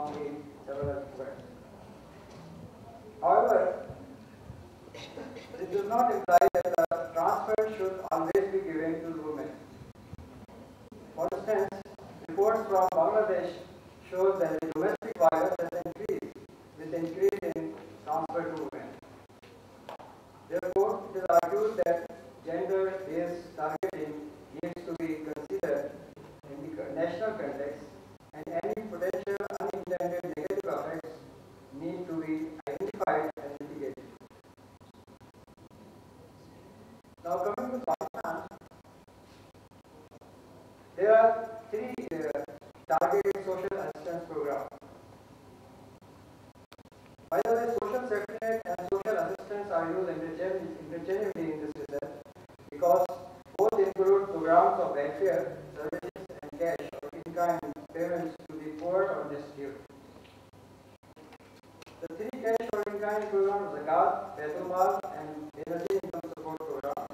among the several students. However, this does not imply that the transfer should always be given to women. For instance, reports from Bangladesh show that the domestic violence has increased with increase in transfer to women. Therefore, it is argued that gender-based targeting needs to be considered in the national context, and any potential unintended negative effects need to be identified and mitigated. Now, coming to Pakistan, there are three targeted social assistance programs. By the way, social safety net and social assistance are used interchangeably in this research because both include programs of welfare, services, and cash or in-kind payments to the poor or destitute. The three cash or in-kind programs, Zakat, Baitul Mal, and Benazir Income Support Program.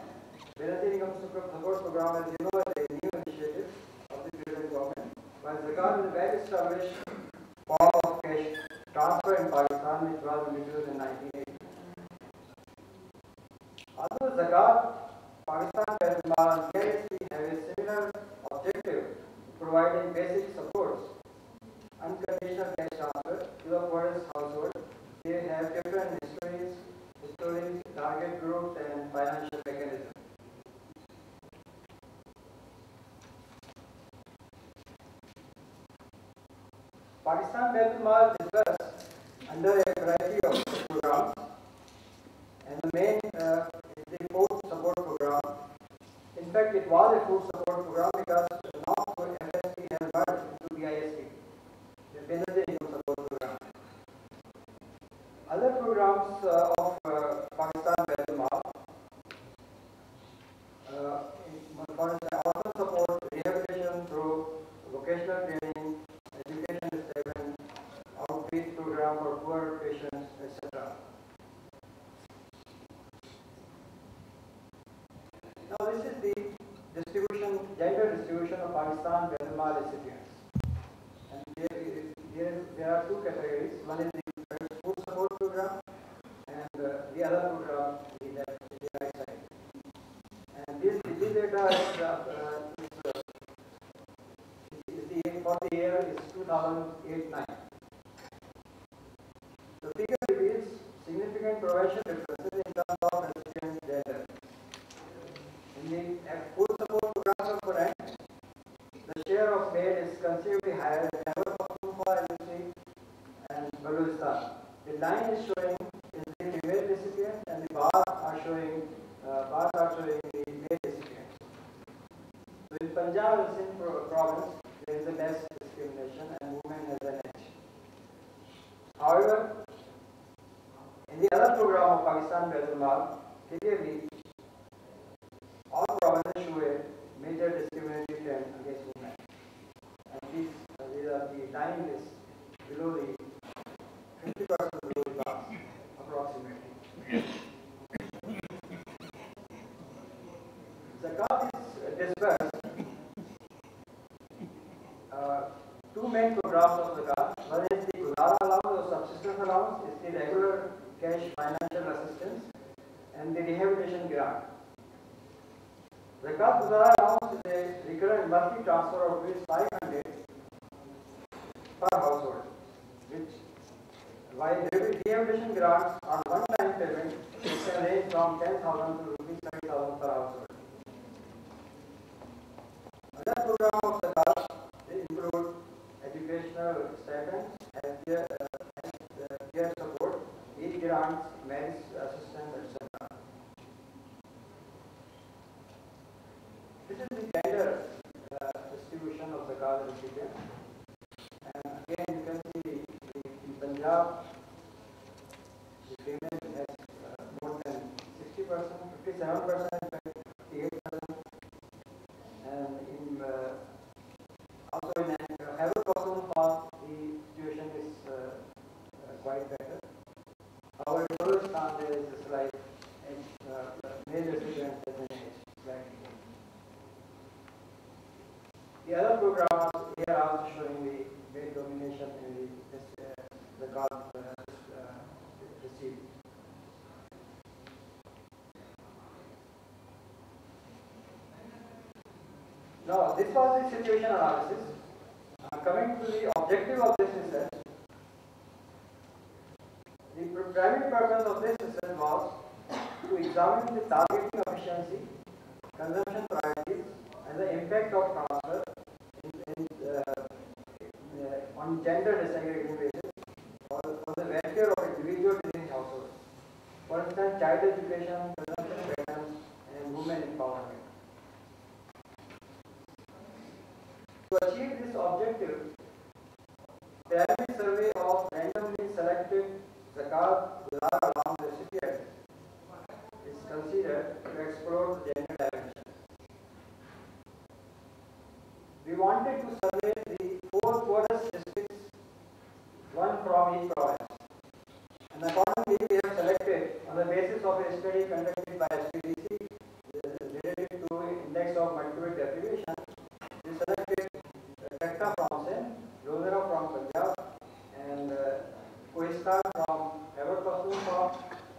Benazir Income Support Program, as you know, is a new initiative of the present government, while Zakat is a well-established form of cash transfer in Pakistan, which was introduced in 1980. Although Zakat, Pakistan, Baitul Mal, and KSP have a similar objective, providing basic supports, unconditional cash transfer to the poorest household. They have different histories, target groups, and financial mechanisms. Pakistan Baitul Mal disbursed under a variety of programs, and the main is the food support program. In fact, it was a food support program because now FSP has merged into BISP, the Benazir Income Support Program. Other programs of Pakistan Baitul Mal, for instance, also support rehabilitation through vocational training, education stipend, outreach program for poor patients, etc. Now, this is the gender distribution of Pakistan Baitul Mal recipients. And there are two categories. One is the food support program, and the other program is the right side. And this data for the year is 2008-9. The figure reveals significant provincial differences in terms of recipient gender. In the food support programs of Quran, the share of male is considerably higher than Khyber Pakhtunkhwa, and Balochistan. The line is showing is the female recipient, and the bars are showing the male recipient. So in Punjab and Sindh province, there is a less discrimination, and women has an edge. However, in the other program of Pakistan Baitul Mal, clearly all provinces show a major discriminatory trend against women. And these are the line is below the 50% below the class, approximately. Zakat is dispersed. Two main programs of Zakat. One is the Guzara allowance or subsistence allowance, is the regular cash financial assistance, and the rehabilitation grant. Zakat Guzara allowance is a recurrent monthly transfer of rupees 500 per household, which while rehabilitation grants are one-time payment, which can range from 10,000 to rupees 30,000 per household. Other program of Zakat include educational stipends, healthcare support, aid grants, marriage assistance, etc. This is the gender distribution of Zakat recipients. And again, you can see in Punjab, the female has more than 60%, 57%, 58%, and in also in Khyber Pakhtunkhwa, the situation is quite better. However, in Balochistan, there is a slight male recipient has an age slightly. The other programs here are also showing the male domination contribution in the card received. Now, this was the situation analysis. Coming to the objective of this research, the primary purpose of this research was to examine the targeting efficiency, consumption priorities, and the impact of transfer on gender disaggregated basis or the welfare of individuals within households. For instance, child education, consumption patterns, and women empowerment. To achieve this objective, primary survey of randomly selected Zakat Guzar allowance recipients is considered to explore the gender dimension. We wanted to survey the 4 poorest districts, one from each province. And accordingly, we have selected on the basis of a study conducted by SPDC related to index of multiple deprivation. We selected Takta from Sindh, Lodhara from Punjab, and Kohistan from Khyber Pakhtunkhwa,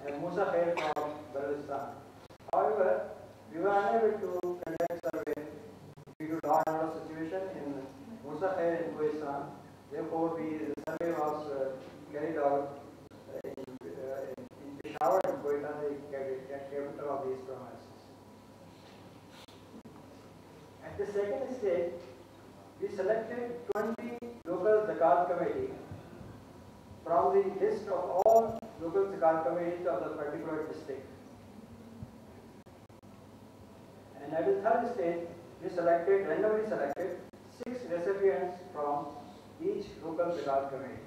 and Musa Khair from Balochistan. However, we were unable to conduct survey due to law and order situation in Musa Khair and Kohistan. Therefore, the survey was carried out in Peshawar and Kohistan, the capital of these provinces. At the second stage, we selected 20 local Zakat committees from the list of all local Zakat committees of the particular district. And at the third stage, we randomly selected 6 recipients from each local Zakat committee.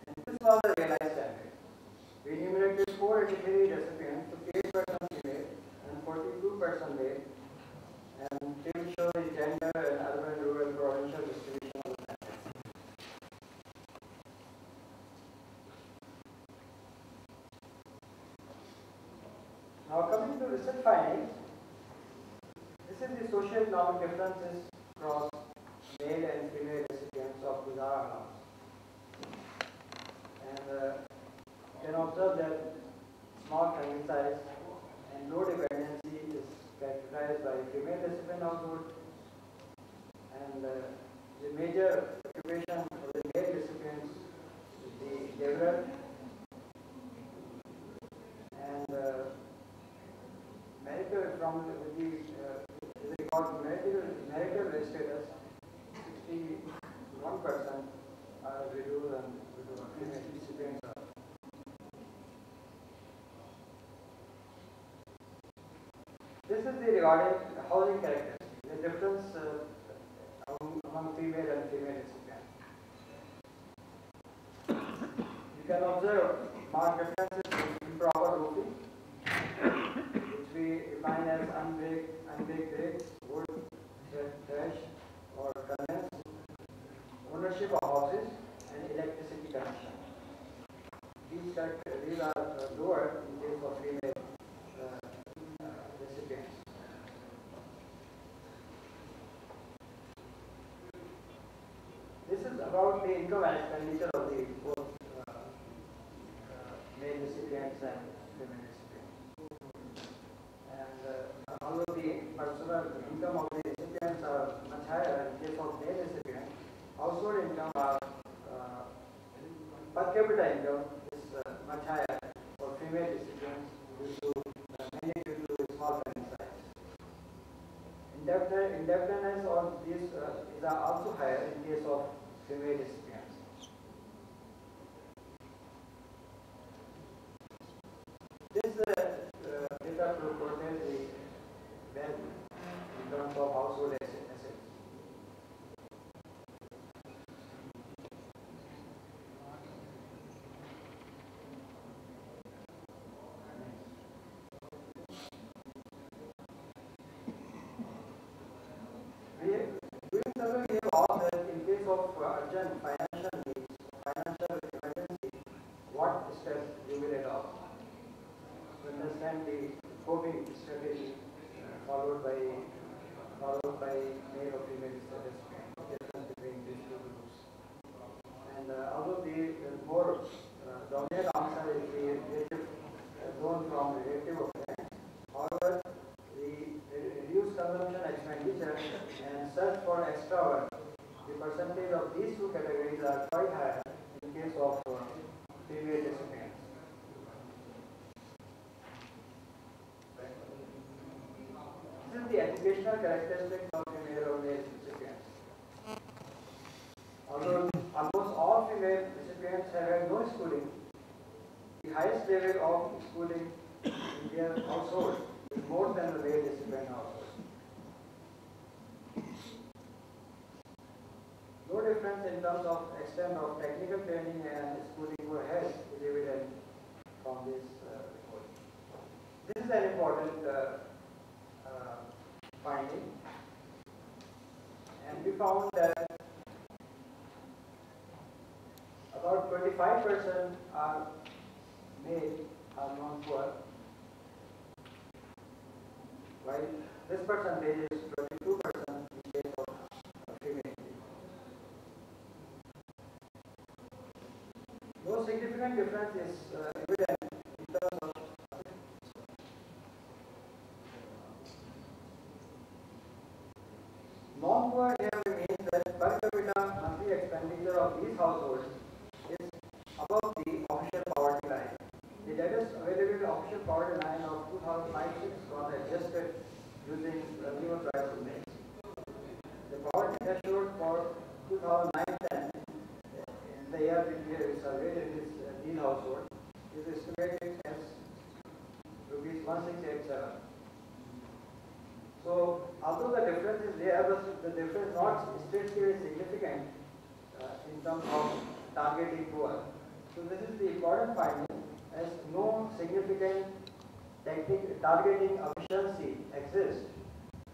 And this was the realized standard. We enumerated 483 recipients, 58% female and 42% male, and they will show the gender and urban, rural, provincial distribution of the census. Now coming to research findings, this is the socio-economic differences across male and female recipients of Guzar allowance. And you can observe that small family size and low dependency is characterized by female recipient household, and the major occupation for the male recipients is the laborer, and marital from the record marital status, 61% are widows and female recipients are. This is the regarding housing characteristics, the difference among female and female recipients. You can observe marked differences in improper roofing, which we define as unbaked bricks, wood, thatch, or furnace, ownership of houses, and electricity connection. These are lower in case of female recipients. This is about the income and expenditure of the both male recipients and female recipients. And although the personal income of the recipients are much higher in case of male recipients, household income are per capita income is much higher for female recipients mainly due to small family size. Indebtedness of these is also higher in case of female recipients. This data portrays the value in terms of household assets. During survey, we have all that in case of urgent financial needs, financial emergency, what steps you will adopt to understand the scoping strategy followed by male or female recipients, difference between these two groups. And although the more dominant answer is the relative known from relative occurrence, however, the reduced consumption expenditure and search for extra work, the percentage of these two categories are quite higher in case of female recipients. This is the educational characteristics of female or male recipients. Although almost all female recipients have had no schooling, the highest level of schooling in their household is more than the male recipient household. No difference in terms of extent of technical training and schooling were had is evident from this report. This is an important finding, and we found that about 25% are male, are non-poor, while this percentage is 22% in case of female. No significant difference is evident in terms of non-poor. Here we mean that per capita monthly expenditure of these households is above the official poverty line. The latest available official poverty line of 2005-06 was adjusted using new tribal mix. The poverty threshold for 2009-10, in the year we surveyed these households, is estimated as rupees 1687. So, although the difference is there, but the difference not statistically significant in terms of targeting poor. So, this is the important finding, as no significant targeting efficiency exists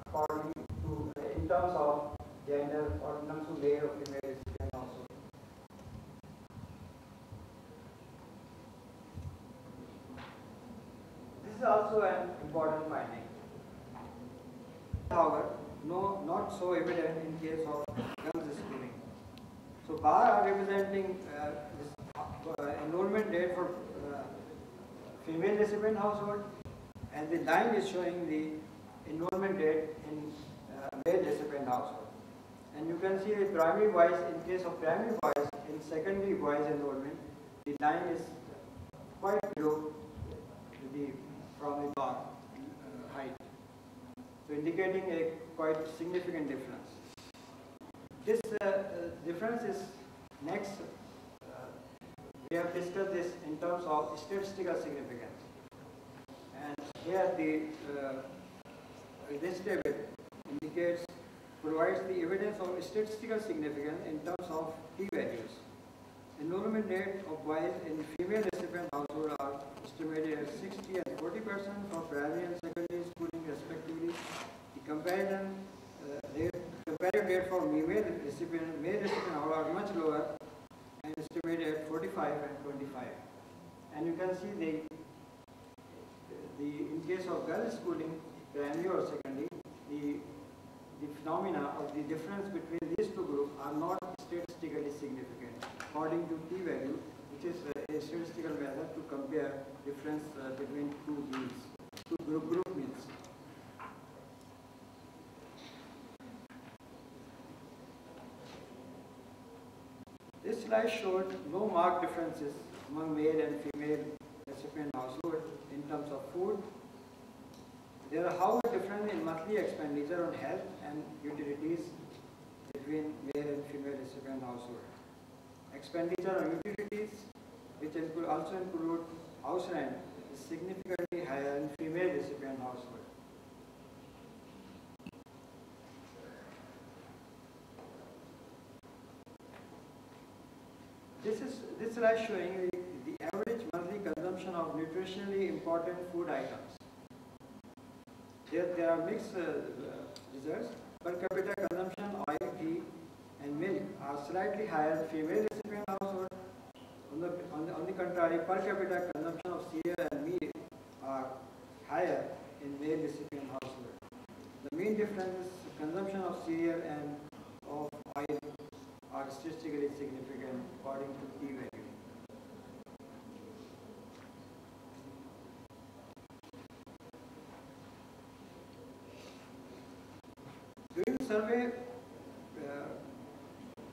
according to in terms of gender or in terms of male or female recipient also. This is also an important finding. However, not so evident in case of girls schooling. So, bar are representing this enrollment rate for female recipient household, and the line is showing the enrollment rate in male recipient household. And you can see the primary wise, in case of primary wise, in secondary wise enrollment, the line is quite below from the bar height. So, indicating a quite significant difference. This difference is next. We have discussed this in terms of statistical significance, and here this table provides the evidence of statistical significance in terms of p-values. Enrollment rate of boys in female recipient household are estimated at 60 and 40% for primary and secondary schooling respectively. The comparative rate for male recipient household are much lower and estimated at 45 and 25. And you can see in case of girls schooling, primary or secondary, the phenomena or the difference between these two groups are not statistically significant according to p-value, which is a statistical method to compare difference between two means, two group means. This slide showed no marked differences among male and female recipient household in terms of food. There are however difference in monthly expenditure on health and utilities between male and female recipient household. Expenditure on utilities, which also include house rent, is significantly higher in female recipient household. This slide showing the average monthly consumption of nutritionally important food items. There are mixed results. Per capita consumption oil, ghee, and milk are slightly higher in female recipient household. On the contrary, per capita consumption of cereal and meat are higher differences, consumption of cereal and of oil are statistically significant according to p-value. During the survey,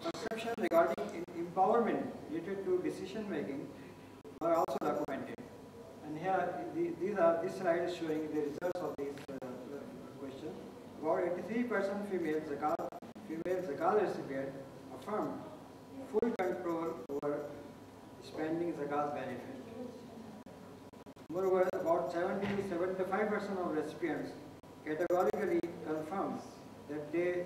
perception regarding empowerment related to decision making are also documented. And here, this slide is showing the results of these questions. About 83% female zakat recipient affirmed full control over spending zakat benefit. Moreover, about 75% of recipients categorically confirmed that they